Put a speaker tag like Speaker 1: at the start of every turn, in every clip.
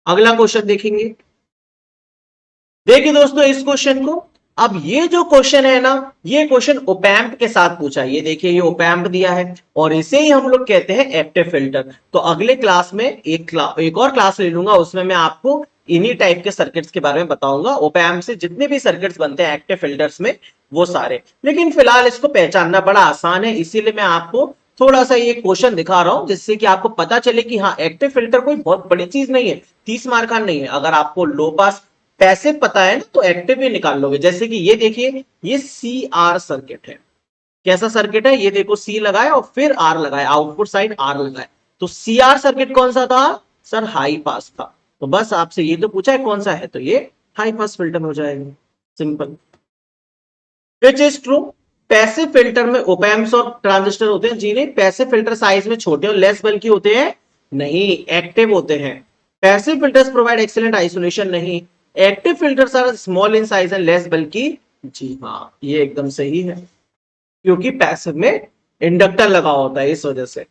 Speaker 1: अगला क्वेश्चन देखेंगे। देखिए दोस्तों इस क्वेश्चन को, अब ये जो क्वेश्चन है ना, ये क्वेश्चन ओपैम्प के साथ पूछा है। ये देखिए ये ओपैम्प दिया है और इसे ही हम लोग कहते हैं एक्टिव फिल्टर। तो अगले क्लास में एक और क्लास ले लूंगा, उसमें मैं आपको इन्हीं टाइप के सर्किट्स के बारे में बताऊंगा। ओपैम्प से जितने भी सर्किट्स बनते हैं एक्टिव फिल्टर्स में, वो सारे। लेकिन फिलहाल इसको पहचानना बड़ा आसान है, इसीलिए मैं आपको थोड़ा सा ये क्वेश्चन दिखा रहा हूं, जिससे कि आपको पता चले कि हाँ एक्टिव फिल्टर कोई बहुत बड़ी चीज नहीं है, 30 मार्क का नहीं है। अगर आपको लो पास पैसिव पता है ना, तो एक्टिव भी निकाल लोगे। जैसे कि ये देखिए ये सी आर सर्किट है। कैसा सर्किट है, ये देखो सी लगाए और फिर आर लगाए, आउटपुट साइड आर लगाए। तो सी आर सर्किट कौन सा था सर? हाई पास था। तो बस आपसे ये तो पूछा है कौन सा है, तो ये हाई पास फिल्टर हो जाएगा, simple. Which is true, passive filter में ओपैम्प्स और ट्रांजिस्टर होते हैं। जी नहीं, पैसिव फिल्टर साइज में छोटे और लेस बल्कि होते हैं, नहीं, एक्टिव होते हैं। Passive filters provide excellent isolation, नहीं। Active filters are small in size and less बल्कि, जी हाँ ये एकदम सही है, क्योंकि पैसिव में इंडक्टर लगा होता है इस वजह से।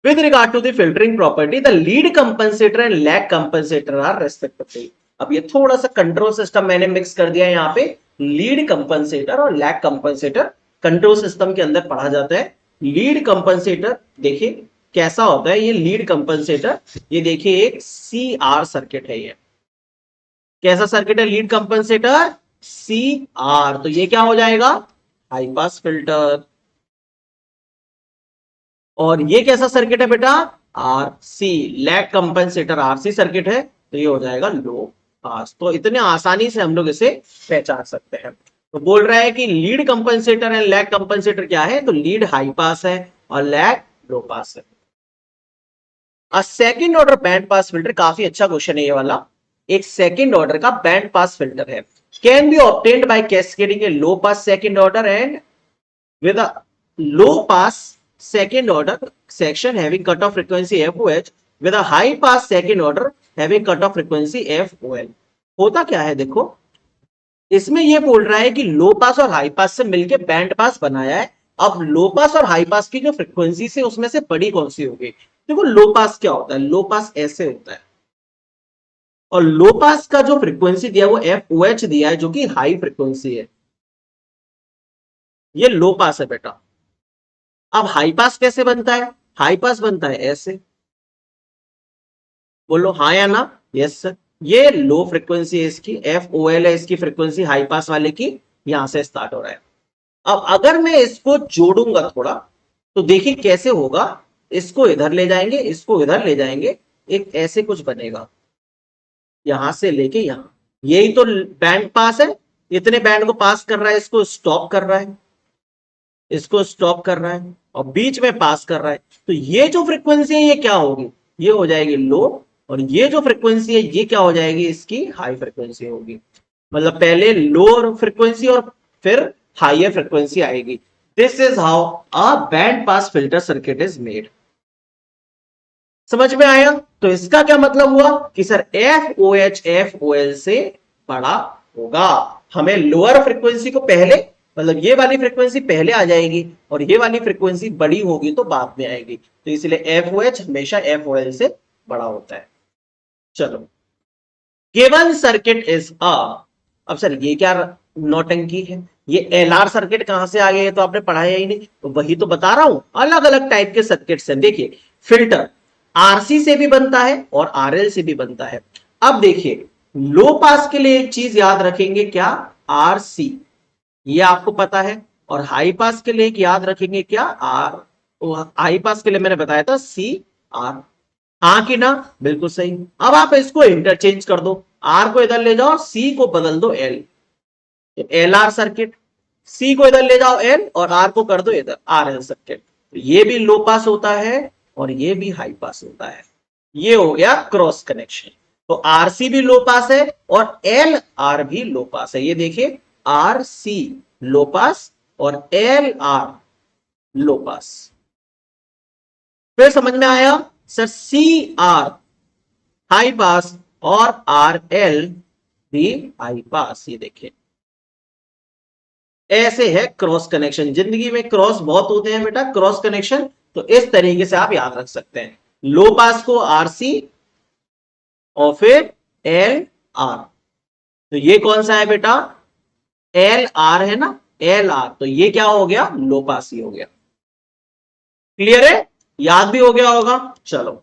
Speaker 1: With regard to the filtering property, the lead compensator and lag compensator are respectively. अब ये थोड़ा सा कंट्रोल सिस्टम मैंने मिक्स कर दिया यहाँ पे। लीड कंपनसेटर और लैग कंपनसेटर कंट्रोल सिस्टम के अंदर पढ़ा जाता है। लीड कंपनसेटर देखिए कैसा होता है, ये लीड कंपनसेटर, ये देखिए एक सी आर सर्किट है। ये कैसा सर्किट है लीड कंपनसेटर? C R. तो ये क्या हो जाएगा? High pass filter. और ये कैसा सर्किट है बेटा? R C, lag compensator RC circuit है, तो ये हो जाएगा लो पास। तो इतने आसानी से हम लोग इसे पहचान सकते हैं। तो बोल रहा है कि lead compensator and lag compensator क्या है, तो लीड हाई पास है और लैग लो पास है। A second order band pass filter, काफी अच्छा क्वेश्चन है ये वाला। एक सेकंड ऑर्डर का बैंड पास फिल्टर है, can be obtained by cascading A low pass second order and with a low pass second order section having cutoff frequency FOH with a high pass second order having cutoff frequency FOL। होता क्या है देखो, इसमें ये बोल रहा है कि लो पास और हाई पास से मिलकर बैंड पास बनाया है। अब लो पास और हाई पास की जो फ्रीक्वेंसी से उसमें से बड़ी कौन सी होगी? देखो लो पास क्या होता है, लो पास ऐसे होता है, और लो पास का जो फ्रीक्वेंसी दिया वो FOH दिया है, जो कि हाई फ्रीक्वेंसी है। ये लो पास है बेटा। अब हाई पास कैसे बनता है? हाई पास बनता है ऐसे, बोलो हाँ या ना? Yes sir. ये लो फ्रीक्वेंसी है इसकी, FOL है इसकी फ्रीक्वेंसी हाई पास वाले की, यहां से स्टार्ट हो रहा है। अब अगर मैं इसको जोड़ूंगा थोड़ा, तो देखिए कैसे होगा। इसको इधर ले जाएंगे, इसको इधर ले जाएंगे, एक ऐसे कुछ बनेगा, यहां से लेके यहां। यही तो बैंड पास है, इतने बैंड को पास कर रहा है, इसको स्टॉप कर रहा है, इसको स्टॉप कर रहा है, और बीच में पास कर रहा है। तो ये जो फ्रीक्वेंसी है ये क्या होगी? ये हो जाएगी लो, और ये जो फ्रीक्वेंसी है ये क्या हो जाएगी? इसकी हाई फ्रीक्वेंसी होगी। मतलब पहले लोअर फ्रीक्वेंसी और फिर हाइयर फ्रीक्वेंसी आएगी। This is how a band pass filter circuit is made. समझ में आया? तो इसका क्या मतलब हुआ कि सर FOH FOL से बड़ा होगा। हमें लोअर फ्रीक्वेंसी को पहले, मतलब ये वाली फ्रीक्वेंसी पहले आ जाएगी, और ये वाली फ्रीक्वेंसी बड़ी होगी तो बाद में आएगी। तो इसलिए FOH हमेशा FOL से बड़ा होता है। चलो, गिवन सर्किट इज अ, अब सर ये क्या नौटंकी है, ये LR सर्किट कहां से आ गया? ये तो आपने पढ़ाया ही नहीं। तो वही तो बता रहा हूं, अलग अलग टाइप के सर्किट्स हैं। देखिए फिल्टर RC से भी बनता है और RL से भी बनता है। अब देखिए लो पास के लिए एक चीज याद रखेंगे, क्या? RC, ये आपको पता है। और हाई पास के लिए एक याद रखेंगे, क्या? R। हाई पास के लिए मैंने बताया था CR। हाँ कि ना? बिल्कुल सही। अब आप इसको इंटरचेंज कर दो, R को इधर ले जाओ, C को बदल दो L, LR सर्किट। C को इधर ले जाओ L और R को कर दो इधर RL सर्किट। तो ये भी लो पास होता है और ये भी हाई पास होता है। ये हो गया क्रॉस कनेक्शन। तो RC भी लो पास है और LR भी लो पास है। ये देखिए RC लो पास और LR लो पास। फिर समझ में आया सर? CR हाई पास और RL भी हाई पास। ये देखिए ऐसे है क्रॉस कनेक्शन। जिंदगी में क्रॉस बहुत होते हैं बेटा, क्रॉस कनेक्शन। तो इस तरीके से आप याद रख सकते हैं। लो पास को RC और फिर एल आर। तो ये कौन सा है बेटा, एल आर है ना, एल आर। तो ये क्या हो गया, लो पास ही हो गया। क्लियर है, याद भी हो गया होगा। चलो,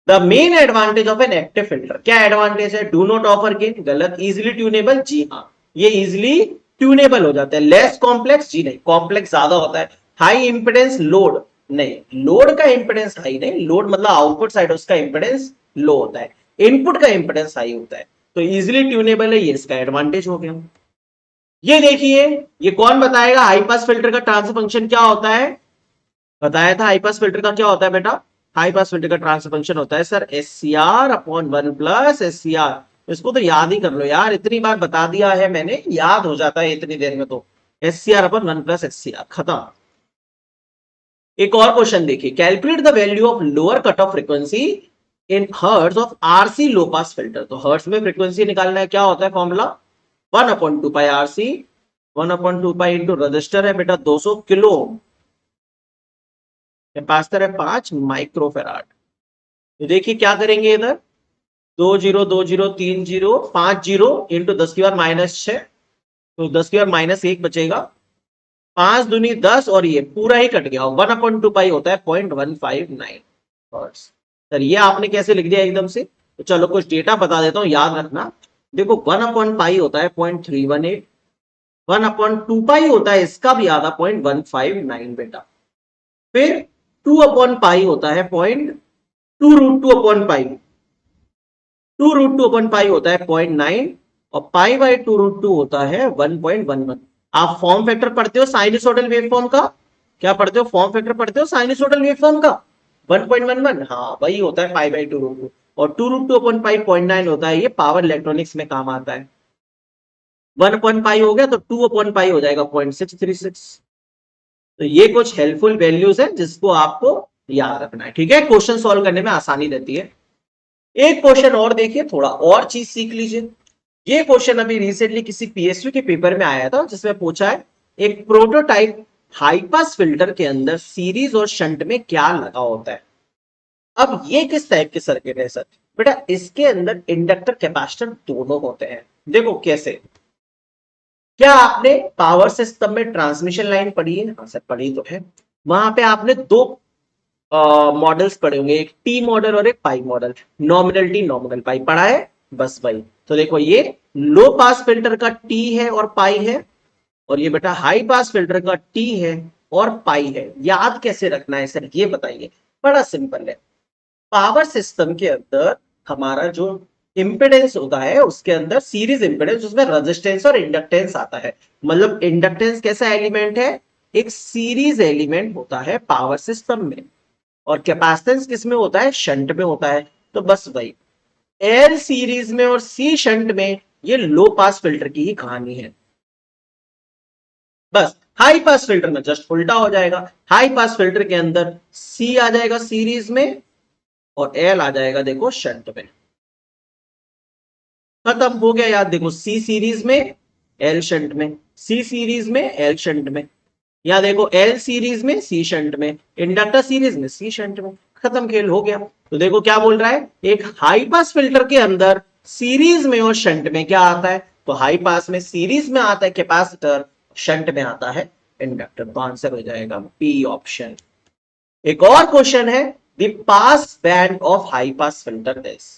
Speaker 1: the main advantage of an active filter, क्या एडवांटेज है, डू नॉट ऑफर गेन, गलत, इजिली ट्यूनेबल, जी हाँ, ये इजिली ट्यूनेबल हो जाता है। लेस कॉम्प्लेक्स, जी नहीं, कॉम्प्लेक्स ज्यादा होता है। हाई इंपेडेंस लोड, नहीं, लोड का इंपेडेंस हाई नहीं, लोड मतलब आउटपुट साइड उसका इंपेडेंस लो होता है, इनपुट का इंपेडेंस हाई होता है। तो इजिली ट्यूनेबल है, ये इसका एडवांटेज हो गया। ये देखिए, ये कौन बताएगा हाई पास फिल्टर का ट्रांसफर फंक्शन क्या होता है, बताया था हाई पास फिल्टर का क्या होता है बेटा, हाई पास फिल्टर का ट्रांसफर फंक्शन होता है sir S C R upon 1 plus S C R. इसको तो याद ही कर लो यार, इतनी बार बता दिया है मैंने, याद हो जाता है इतनी देर में। तो S C R upon 1 plus S C R, खत्म। एक और क्वेश्चन देखिए, calculate the value of lower cut off frequency in hertz of RC low pass filter. तो हर्ट्ज में फ्रीक्वेंसी निकालना है, क्या होता है formula, 1 upon 2 pi RC, 1 upon 2 pi into resistor है बेटा 200 किलो, कैपेसिटर है 5 माइक्रोफेराड। तो देखिए क्या करेंगे इधर, 2 0 2 0 3 0 5 जीरो इंटू 10 की पावर -6, तो 10 की पावर -1 बचेगा, 5 दूनी 10 और ये पूरा ही कट गया। 1 अपॉन 2 पाई होता है 0159 हर्ट्ज। सर ये आपने कैसे लिख दिया एकदम से, तो चलो कुछ डेटा बता देता हूं, याद रखना। देखो 1 अपॉन पाई होता है 0318, 1 अपॉन 2 पाई होता है इसका भी आधा 0159 बेटा, फिर 2 अपॉन पाई होता है 0.2 अपॉन पाई, 2 √2 अपॉन पाई होता है 0.9 और पाई बाई 2 √2 होता है 1.11। आप फॉर्म फैक्टर पढ़ते हो साइनसोइडल वेवफॉर्म का, क्या पढ़ते हो, फॉर्म फैक्टर पढ़ते हो साइनसोइडल वेवफॉर्म का, 1.11, हाँ वही होता है पाई बाई 2 √2, और 2 √2 अपॉन पाई 0.9 होता है, ये पावर इलेक्ट्रॉनिक्स में काम आता है। 1 अपॉन पाई हो गया तो 2 अपॉन पाई हो जाएगा 0.636। तो ये कुछ हेल्पफुल वैल्यूज है जिसको आपको याद रखना है, ठीक है, क्वेश्चन सॉल्व करने में आसानी रहती है। एक क्वेश्चन और देखिए, थोड़ा और चीज सीख लीजिए। ये क्वेश्चन अभी रिसेंटली किसी पीएसयू के पेपर में आया था, जिसमें पूछा है एक प्रोटोटाइप हाई पास फिल्टर के अंदर सीरीज और शंट में क्या लगा होता है। अब ये किस टाइप के सर्किट है सर, बेटा इसके अंदर इंडक्टर कैपेसिटर दोनों होते हैं। देखो कैसे, क्या आपने पावर सिस्टम में ट्रांसमिशन लाइन पढ़ी है, हाँ सर पढ़ी तो है। वहां पे आपने दो मॉडल्स पढ़े होंगे, एक टी मॉडल और एक pi model, nominal T nominal पाई पढ़ा है, बस भाई। तो देखो ये लो पास फिल्टर का टी है और पाई है, और ये बेटा हाई पास फिल्टर का टी है और पाई है। याद कैसे रखना है सर ये बताइए, बड़ा सिंपल है। पावर सिस्टम के अंदर हमारा जो इंपेडेंस होता है उसके अंदर सीरीज इंपेडेंस, उसमें रेजिस्टेंस और इंडक्टेंस आता है। मतलब इंडक्टेंस कैसा एलिमेंट है, एक सीरीज एलिमेंट होता है पावर सिस्टम में, और कैपेसिटेंस किसमें होता है, शंट में होता है। तो बस भाई एल सीरीज में और सी शंट में, ये लो पास फिल्टर की ही कहानी है। बस हाई पास फिल्टर में जस्ट उल्टा हो जाएगा, हाई पास फिल्टर के अंदर सी आ जाएगा सीरीज में और एल आ जाएगा देखो शंट में। खत्म हो गया, याद देखो सी सीरीज में एल शंट में, सी सीरीज में एल शंट में, या देखो एल सीरीज में सी शंट में, इंडक्टर सीरीज में सी शंट में, खत्म खेल हो गया। तो देखो क्या बोल रहा है, एक हाई पास फिल्टर के अंदर सीरीज में और शंट में क्या आता है, तो हाई पास में सीरीज में आता है कैपेसिटर, शंट में आता है इंडक्टर। तो आंसर हो जाएगा बी ऑप्शन। एक और क्वेश्चन है, the pass band of high pass filter is.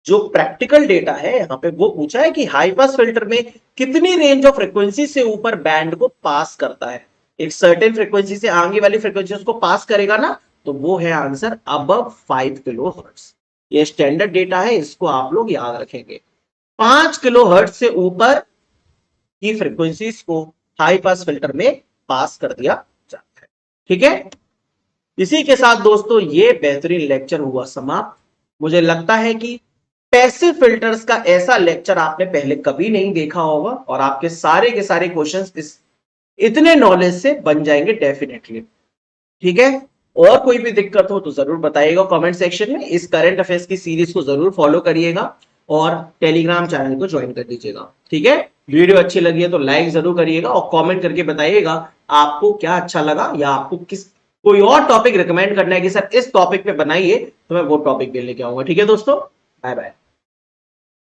Speaker 1: जो प्रैक्टिकल डेटा है यहां पे वो पूछा है कि हाई पास फिल्टर में कितनी रेंज ऑफ फ्रीक्वेंसी से ऊपर बैंड को पास करता है। एक सर्टेन फ्रीक्वेंसी से आगे वाली फ्रीक्वेंसी उसको पास करेगा ना, तो वो है आंसर अबव 5 किलो हर्ट्ज। ये स्टैंडर्ड डेटा है, इसको आप लोग याद रखेंगे। 5 किलो हर्ट्ज से ऊपर की फ्रीक्वेंसीज को हाई पास फिल्टर में पास कर दिया जाता है, ठीक है। इसी के साथ दोस्तों ये बेहतरीन लेक्चर हुआ समाप्त। मुझे लगता है कि पैसिव फिल्टर्स का ऐसा लेक्चर आपने पहले कभी नहीं देखा होगा, और आपके सारे के सारे क्वेश्चंस इस इतने नॉलेज से बन जाएंगे डेफिनेटली, ठीक है। और कोई भी दिक्कत हो तो जरूर बताइएगा कमेंट सेक्शन में। इस करंट अफेयर्स की सीरीज को जरूर फॉलो करिएगा और टेलीग्राम चैनल को ज्वाइन कर लीजिएगा, ठीक है। वीडियो अच्छी लगी है तो लाइक जरूर करिएगा और कमेंट करके बताइएगा आपको क्या अच्छा लगा, या आपको किस कोई और टॉपिक रिकमेंड करना है कि सर इस टॉपिक पे बनाइए, तो मैं वो टॉपिक भी लेके आऊंगा, ठीक है दोस्तों। Bye bye.